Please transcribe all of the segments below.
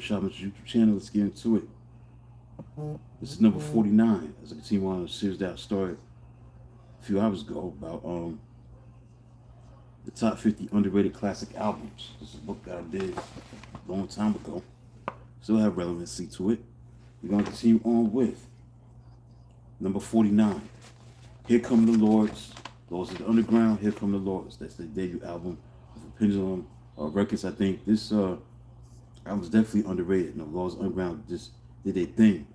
Barbershop YouTube channel. Let's get into it. This is number 49. As I continue on a series that I started a few hours ago about the top 50 underrated classic albums. This is a book that I did a long time ago. Still have relevancy to it. We're going to continue on with number 49. Here Come the Lords. Lords of the Underground. Here Come the Lords. That's the debut album of Pendulum Records. I think this album was definitely underrated. Lords of the Underground just did their thing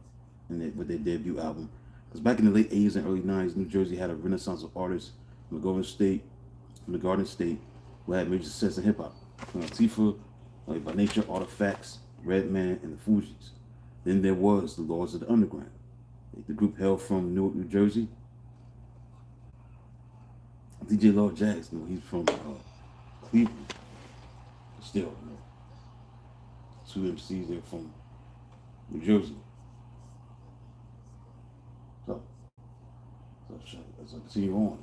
with their debut album. Because back in the late 80s and early 90s, New Jersey had a renaissance of artists from the Garden State, who had major success in hip hop. Latifah, By Nature, Artifacts, Redman, and the Fugees. Then there was the Lords of the Underground. The group hailed from Newark, New Jersey. DJ Lord Jazz, he's from Cleveland. Still, two MCs there from New Jersey. So as I continue on.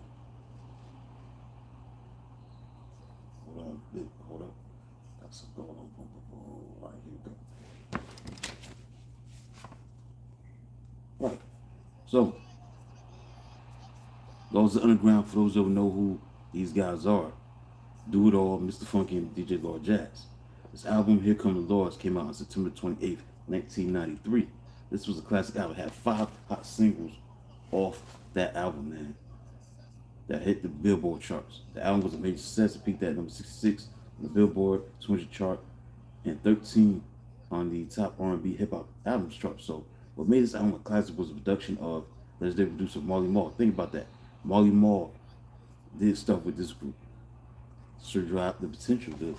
Hold up. Got some going on. All right, here we go. Right. So, Lords of the Underground, for those who don't know who these guys are, Do It All, Mr. Funky, and DJ Lord Jazz. This album, Here Come the Lords, came out on September 28th, 1993. This was a classic album. It had 5 hot singles off that album, man, that hit the Billboard charts. The album was a major success. It peaked at number 66 on the Billboard 200 chart and 13 on the top R&B hip-hop albums chart. So what made this album a classic was the production of legendary producer Marley Marl. Think about that. Marley Marl did stuff with this group. Sure dropped the potential to,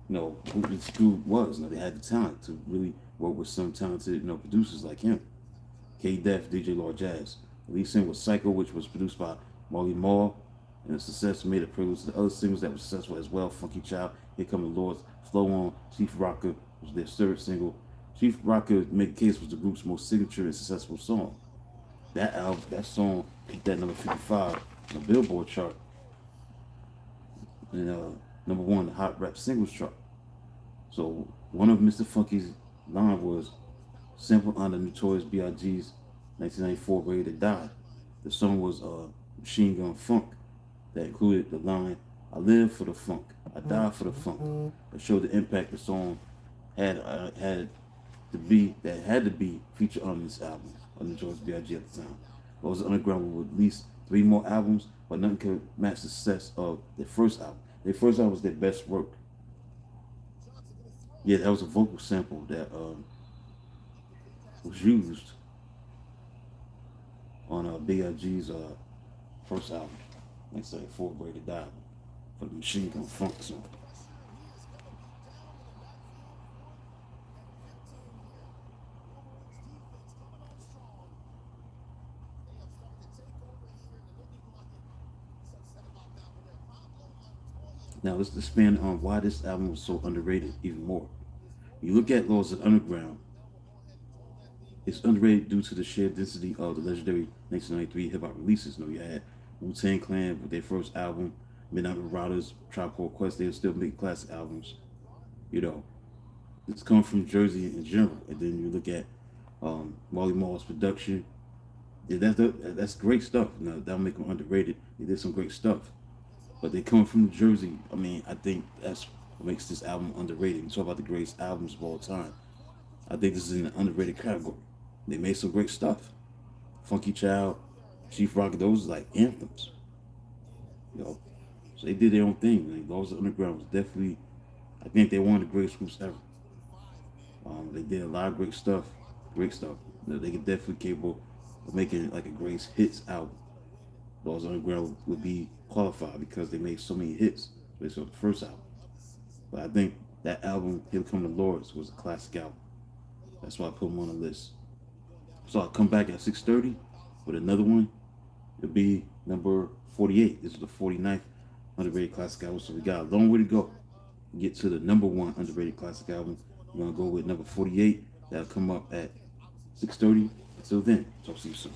who this group was. They had the talent to really work with some talented, producers like him. K-Def, DJ Lord Jazz. The lead single was Psycho, which was produced by Marley Marl, and the success made a prelude to the other singles that were successful as well. Funky Child, Here Come the Lords, Flow On, Chief Rocker was their third single. Chief Rocker, Make a Case, was the group's most signature and successful song. That song peaked at number 55 on the Billboard chart, and number 1 the Hot Rap Singles chart. So one of Mr. Funky's line was sampled on the Notorious B.I.G.'s 1994 Ready to Die. The song was Machine Gun Funk, that included the line, I live for the funk, I die for the funk. That showed the impact the song had to be featured on this album of Notorious B.I.G. at the time. Lords of the Underground would release 3 more albums, but nothing could match the success of their first album. Their first album was their best work. Yeah, that was a vocal sample that was used on B.I.G.'s first album, 1994, Ready to Die, for the Machine Gun Funk song. Now let's expand on why this album was so underrated even more. You look at Lords of the Underground, it's underrated due to the sheer density of the legendary 1993 hip-hop releases. You had Wu-Tang Clan with their first album, Midnight Marauders, Tribe Called Quest. They were still making classic albums. It's coming from Jersey in general. And then you look at Marley Marl's production. Yeah, that's great stuff. That'll make them underrated. They did some great stuff. But they come from New Jersey. I think that's what makes this album underrated. You talk about the greatest albums of all time. I think this is in an underrated category. They made some great stuff. Funky Child, Chief Rocker, those are like anthems. So they did their own thing. Lords of the Underground was definitely, I think they're one of the greatest groups ever. They did a lot of great stuff. They could definitely capable of making like a greatest hits album. Lords of the Underground would be qualified because they made so many hits based on the first album. But I think that album, Here Come the Lords, was a classic album. That's why I put them on the list. So I'll come back at 6:30 with another one. It'll be number 48. This is the 49th underrated classic album. So we got a long way to go to get to the number 1 underrated classic album. We're going to go with number 48. That'll come up at 6:30. Until then, talk to you soon.